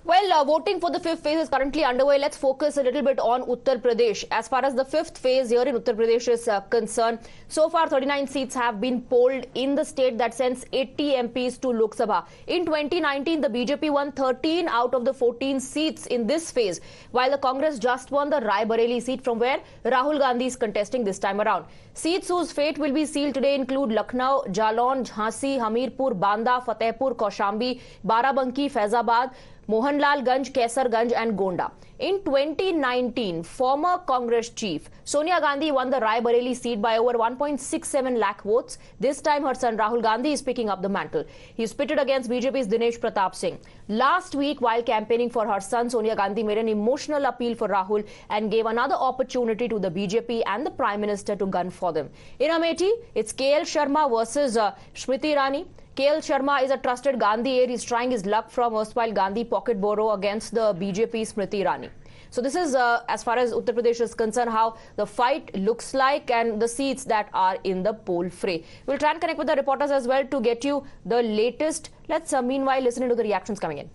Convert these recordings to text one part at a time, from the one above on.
Well, voting for the fifth phase is currently underway. Let's focus a little bit on Uttar Pradesh. As far as the fifth phase here in Uttar Pradesh is concerned, so far 39 seats have been polled in the state that sends 80 MPs to Lok Sabha. In 2019, the BJP won 13 out of the 14 seats in this phase, while the Congress just won the Rai Bareli seat from where Rahul Gandhi is contesting this time around. Seats whose fate will be sealed today include Lucknow, Jalon, Jhansi, Hamirpur, Banda, Fatehpur, Kaushambi, Barabanki, Faizabad, Mohanlalganj, Kaisarganj and Gonda. In 2019, former Congress chief Sonia Gandhi won the Rai Bareli seat by over 1.67 lakh votes. This time her son Rahul Gandhi is picking up the mantle. He is pitted against BJP's Dinesh Pratap Singh. Last week, while campaigning for her son, Sonia Gandhi made an emotional appeal for Rahul and gave another opportunity to the BJP and the Prime Minister to gun for them. In Amethi, it's KL Sharma versus Smriti Irani. KL Sharma is a trusted Gandhi aide. He's trying his luck from erstwhile Gandhi pocket borough against the BJP Smriti Irani. So this is, as far as Uttar Pradesh is concerned, how the fight looks like and the seats that are in the poll fray. We'll try and connect with the reporters as well to get you the latest. Let's meanwhile listen to the reactions coming in.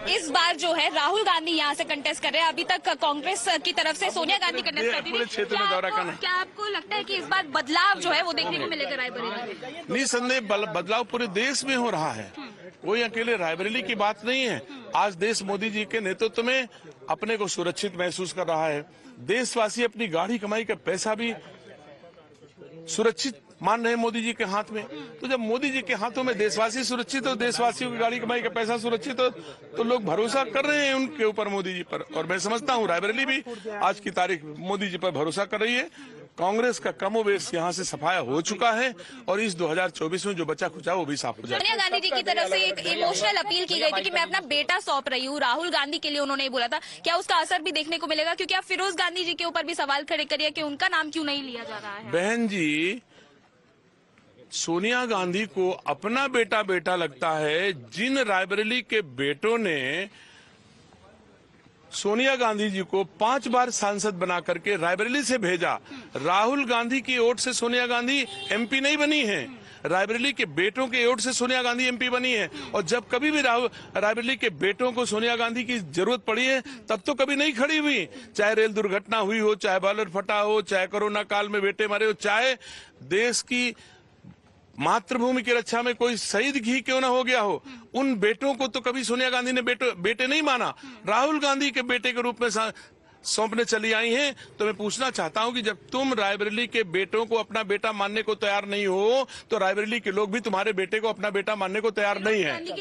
इस बार जो है राहुल गांधी यहाँ से contest कर रहे हैं। अभी तक कांग्रेस की तरफ से सोनिया गांधी कंटेस्ट करती थी। क्या आपको लगता है कि इस बार बदलाव जो है वो देखने को मिलेगा रायबरेली में? निसंदेह बदलाव पूरे देश में हो रहा है। कोई अकेले रायबरेली की बात नहीं है। आज देश मोदी जी के नेतृत्व में अपने को सुरक्षित महसूस कर रहा है। देशवासी अपनी गाढ़ी कमाई का पैसा भी सुरक्षित मान रहे हैं मोदी जी के हाथ में। तो जब मोदी जी के हाथों में देशवासी सुरक्षित हो, देशवासियों की गाड़ी कमाई का पैसा सुरक्षित हो, तो लोग भरोसा कर रहे हैं उनके ऊपर, मोदी जी पर। और मैं समझता हूं रायबरेली भी आज की तारीख मोदी जी पर भरोसा कर रही है। कांग्रेस का कमोबेश यहाँ से सफाया हो चुका है और इस 2024 में जो बचा खुचा वो भी साफ हो जाएगा। सोनिया गांधी जी की तरफ से एक इमोशनल अपील की गई थी कि मैं अपना बेटा सौंप रही हूँ राहुल गांधी के लिए, उन्होंने बोला था। क्या उसका असर भी देखने को मिलेगा? क्योंकि आप फिरोज गांधी जी के ऊपर भी सवाल खड़े करिए कि उनका नाम क्यों नहीं लिया जा रहा है। बहन जी, सोनिया गांधी को अपना बेटा बेटा लगता है। जिन रायबरेली के बेटों ने सोनिया गांधी जी को 5 बार सांसद बना करके रायबरेली से भेजा, राहुल गांधी की ओट से सोनिया गांधी एमपी नहीं बनी है, रायबरेली के बेटों के ओट से सोनिया गांधी एमपी बनी है। और जब कभी भी रायबरेली के बेटों को सोनिया गांधी की जरूरत पड़ी है तब तो कभी नहीं खड़ी हुई। चाहे रेल दुर्घटना हुई हो, चाहे बॉयलर फटा हो, चाहे कोरोना काल में बेटे मरे हो, चाहे देश की मातृभूमि की रक्षा में कोई शहीद घी क्यों ना हो गया हो, उन बेटों को तो कभी सोनिया गांधी ने बेटे नहीं माना। राहुल गांधी के बेटे के रूप में सौंपने चली आई हैं। तो मैं पूछना चाहता हूं कि जब तुम रायबरेली के बेटों को अपना बेटा मानने को तैयार नहीं हो, तो रायबरेली के लोग भी तुम्हारे बेटे को अपना बेटा मानने को तैयार नहीं है।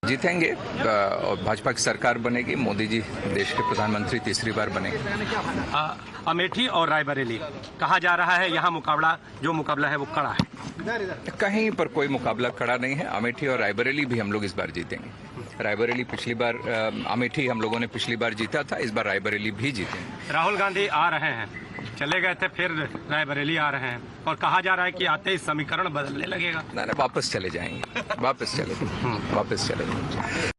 जीतेंगे और भाजपा की सरकार बनेगी, मोदी जी देश के प्रधानमंत्री तीसरी बार बनेंगे। अमेठी और रायबरेली कहा जा रहा है, यहाँ जो मुकाबला है वो कड़ा है। कहीं पर कोई मुकाबला कड़ा नहीं है। अमेठी और रायबरेली भी हम लोग इस बार जीतेंगे। रायबरेली पिछली बार, अमेठी हम लोगों ने पिछली बार जीता था, इस बार रायबरेली भी जीतेंगे। राहुल गांधी आ रहे हैं, चले गए थे, फिर रायबरेली आ रहे हैं और कहा जा रहा है कि आते ही समीकरण बदलने लगेगा। ना वापस चले जाएंगे, वापस चले जाएंगे।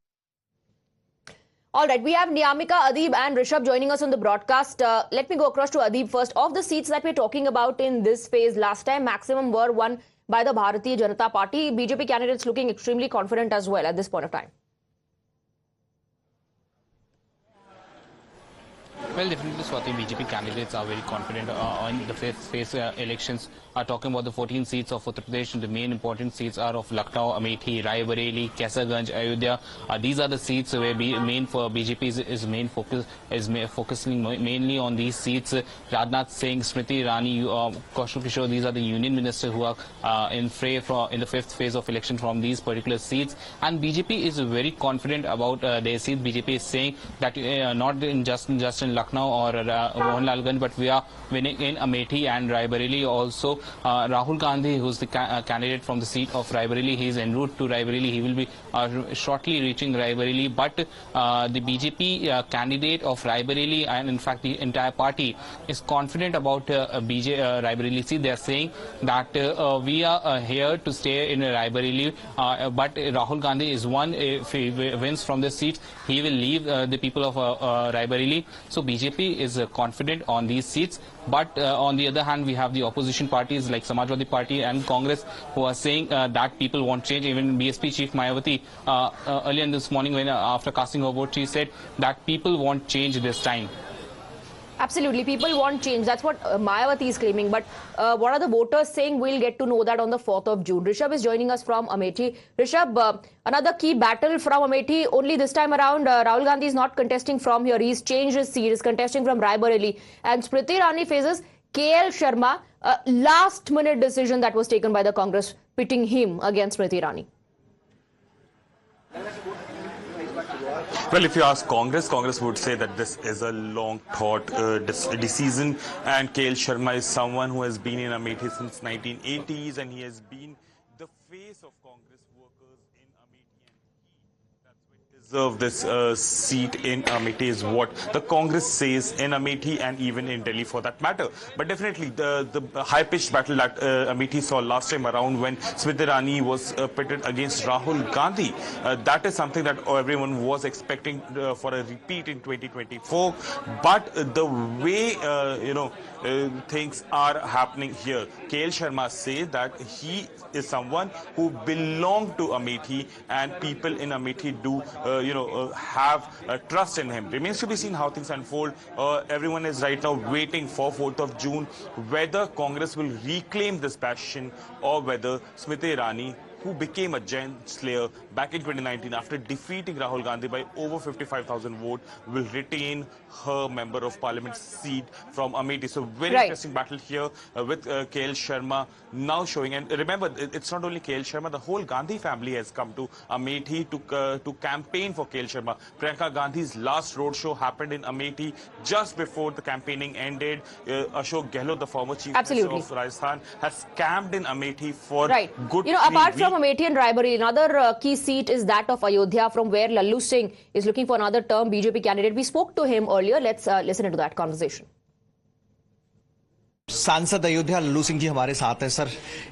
All right, we have Niyamika, Adib and Rishabh joining us on the broadcast. Let me go across to Adib first. Of the seats that we're talking about in this phase, last time maximum were won by the Bharatiya Janata Party. BJP candidates looking extremely confident as well at this point of time. Well, definitely, Swati, BJP candidates are very confident on the fifth phase elections. Are talking about the 14 seats of Uttar Pradesh, and the main important seats are of Lucknow, Amethi, Rai Bareli, Kaisarganj, Ayodhya. These are the seats where BJP is focusing mainly on these seats. Rajnath Singh, Smriti Irani, Kaushal Kishore, these are the union ministers who are in fray in the fifth phase of election from these particular seats. And BJP is very confident about their seats. BJP is saying that not just in Lucknow or Mohanlalganj, but we are winning in Amethi and Rai Bareli also. Rahul Gandhi, who's the candidate from the seat of Rai Bareli, he is en route to Rai Bareli. He will be shortly reaching Rai Bareli. But the BJP candidate of Rai Bareli, and in fact the entire party, is confident about Rai Bareli seat. They are saying that we are here to stay in Rai Bareli, but Rahul Gandhi is one. If he wins from this seat, he will leave the people of Rai Bareli. So BJP is confident on these seats, but on the other hand, we have the opposition parties like Samajwadi Party and Congress who are saying that people want change. Even BSP Chief Mayawati earlier in this morning, when after casting her vote, she said that people want change this time. Absolutely, people want change. That's what Mayawati is claiming. But what are the voters saying? We'll get to know that on the 4th of June. Rishabh is joining us from Amethi. Rishabh, another key battle from Amethi. Only this time around, Rahul Gandhi is not contesting from here. He's changed his seat. He's contesting from Raebareli. And Smriti Irani faces KL Sharma. A last-minute decision that was taken by the Congress, pitting him against Smriti Irani. Well, if you ask Congress would say that this is a long thought decision, and KL Sharma is someone who has been in Amethi since 1980s, and he has been the face of Congress workers in Amethi, and that's why he deserves this seat in Amethi is what the Congress says in Amethi and even in Delhi for that matter. But definitely the high-pitched battle that Amethi saw last time around when Smriti Irani was pitted against Rahul Gandhi, that is something that everyone was expecting for a repeat in 2024. But the way things are happening here, KL Sharma says that he is someone who belonged to Amethi, and people in Amethi do have trust in him. Remains to be seen how things unfold. Everyone is right now waiting for 4th of June whether Congress will reclaim this passion or whether Smriti Irani, who became a giant slayer back in 2019 after defeating Rahul Gandhi by over 55,000 votes, will retain her Member of Parliament seat from Amethi. So very interesting battle here with KL Sharma now showing. And remember, it's not only KL Sharma, the whole Gandhi family has come to Amethi to campaign for KL Sharma. Priyanka Gandhi's last roadshow happened in Amethi just before the campaigning ended. Ashok Gehlot, the former Chief Minister of Rajasthan, has camped in Amethi for good apart from Amethi and Raebareli, another key seat is that of Ayodhya, from where Lallu Singh is looking for another term BJP candidate. We spoke to him earlier. Let's listen to that conversation. सांसद अयोध्या लल्लू सिंह जी हमारे साथ हैं। Sir,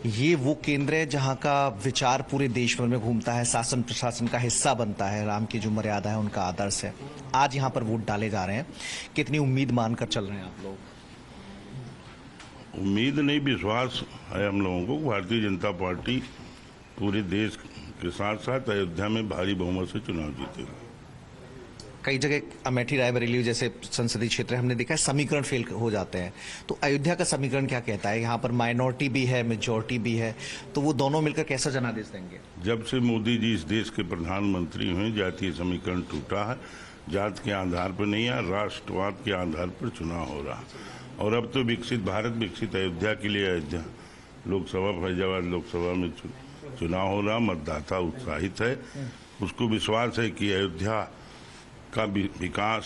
ये वो केंद्र है जहां का विचार पूरे देश भर में घूमता है, शासन प्रशासन का हिस्सा बनता है, राम की जो मर्यादा है उनका आदर्श है। आज यहां पर वोट डाले जा रहे हैं, कितनी उम्मीद मानकर चल रहे हैं आप लोग? उम्मीद नहीं, विश्वास है हम लोगों को। भारतीय जनता पार्टी पूरे देश के साथ साथ अयोध्या में भारी बहुमत से चुनाव जीतेगा। कई जगह अमेठी रायबरेली जैसे संसदीय क्षेत्र हमने देखा है समीकरण फेल हो जाते हैं, तो अयोध्या का समीकरण क्या कहता है? यहाँ पर माइनॉरिटी भी है, मेजॉरिटी भी है, तो वो दोनों मिलकर कैसा जनादेश देंगे? जब से मोदी जी इस देश के प्रधानमंत्री हुए, जातीय समीकरण टूटा है। जात के आधार पर नहीं है, राष्ट्रवाद के आधार पर चुनाव हो रहा। और अब तो विकसित भारत, विकसित अयोध्या के लिए अयोध्या लोकसभा, फैजाबाद लोकसभा में चुनाव हो रहा। मतदाता उत्साहित है, उसको विश्वास है कि अयोध्या का विकास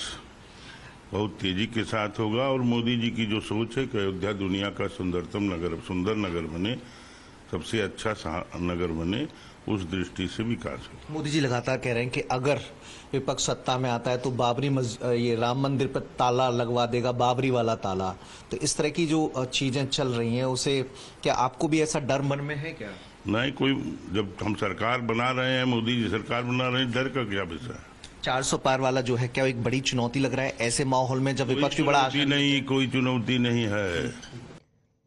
बहुत तेजी के साथ होगा। और मोदी जी की जो सोच है कि अयोध्या दुनिया का सुंदरतम नगर, सुंदर नगर बने, सबसे अच्छा नगर बने, उस दृष्टि से विकास हो। मोदी जी लगातार कह रहे हैं कि अगर विपक्ष सत्ता में आता है तो बाबरी ये राम मंदिर पर ताला लगवा देगा, बाबरी वाला ताला। तो इस तरह की जो चीजें चल रही हैं, उसे क्या आपको भी ऐसा डर मन में है क्या? नहीं, कोई, जब हम सरकार बना रहे हैं, मोदी जी सरकार बना रहे हैं, डर का क्या विषय है? 400 पार वाला जो है, क्या एक बड़ी चुनौती लग रहा है ऐसे माहौल में जब विपक्ष भी बड़ा? नहीं, कोई चुनौती नहीं है।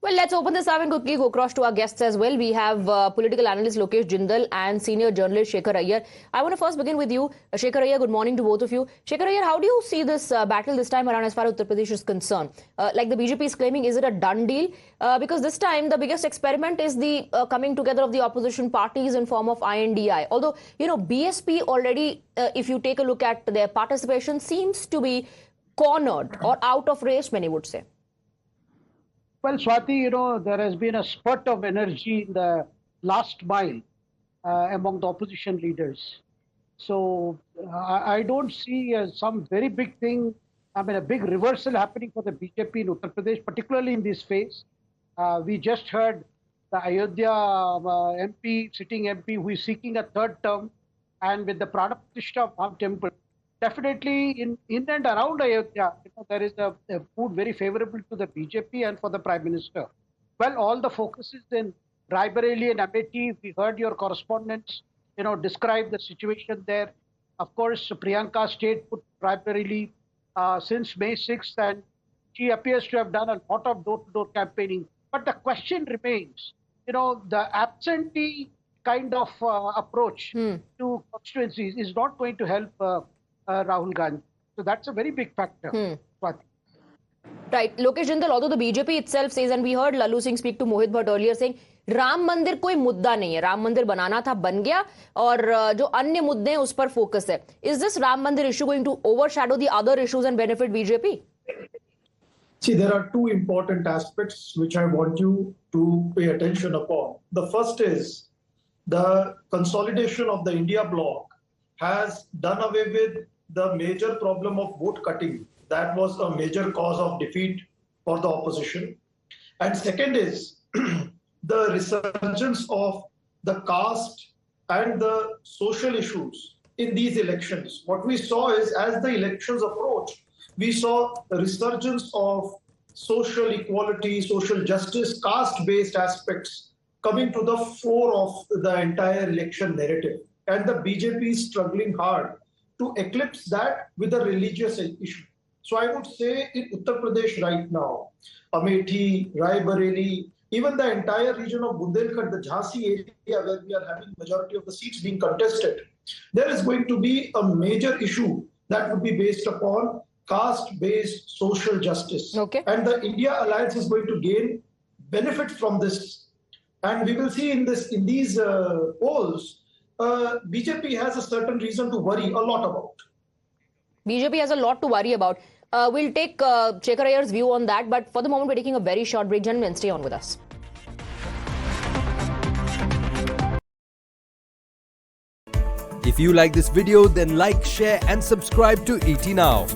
Well, let's open this up and quickly go across to our guests as well. We have political analyst Lokesh Jindal and senior journalist Shekhar Iyer. I want to first begin with you. Shekhar Iyer, good morning to both of you. Shekhar Iyer, how do you see this battle this time around as far as Uttar Pradesh is concerned? Like the BJP is claiming, is it a done deal? Because this time the biggest experiment is the coming together of the opposition parties in form of INDI. Although, BSP already, if you take a look at their participation, seems to be cornered or out of race, many would say. Well, Swati, there has been a spurt of energy in the last mile among the opposition leaders. So I don't see some very big thing, a big reversal happening for the BJP in Uttar Pradesh, particularly in this phase. We just heard the Ayodhya MP, sitting MP, who is seeking a third term, and with the Pradha Pratishtha of Ram Temple. Definitely in and around Ayodhya, there is a mood very favorable to the BJP and for the Prime Minister. Well, all the focus is in Raebareli and Amethi. We heard your correspondents, describe the situation there. Of course, Priyanka stayed put Raebareli. since May 6th, and she appears to have done a lot of door-to-door campaigning. But the question remains, the absentee kind of approach to constituencies is not going to help Rahul Gandhi. So that's a very big factor. Swati. Right. Lokesh Jindal, although the BJP itself says, and we heard Lalu Singh speak to Mohit Bhatt earlier saying, Ram मंदिर कोई मुद्दा नहीं है, राम मंदिर बनाना था बन गया और जो अन्य मुद्दे हैं उस पर फोकस है. Is this Ram Mandir issue going to overshadow the other issues and benefit BJP? See, there are two important aspects which I want you to pay attention upon. The first is the consolidation of the India bloc has done away with the major problem of vote cutting. That was a major cause of defeat for the opposition. And second is the resurgence of the caste and the social issues in these elections. What we saw is, as the elections approached, we saw a resurgence of social equality, social justice, caste-based aspects coming to the fore of the entire election narrative. And the BJP is struggling hard to eclipse that with a religious issue. So I would say in Uttar Pradesh right now, Amethi, Raebareli, even the entire region of Bundelkhand, the Jhansi area where we are having majority of the seats being contested, there is going to be a major issue that would be based upon caste-based social justice. Okay. And the India Alliance is going to gain benefit from this. And we will see in these polls, BJP has a certain reason to worry a lot about. BJP has a lot to worry about. We'll take Shekhar Iyer's view on that, but for the moment we're taking a very short break. Gentlemen, stay on with us. If you like this video, then like, share and subscribe to ET Now.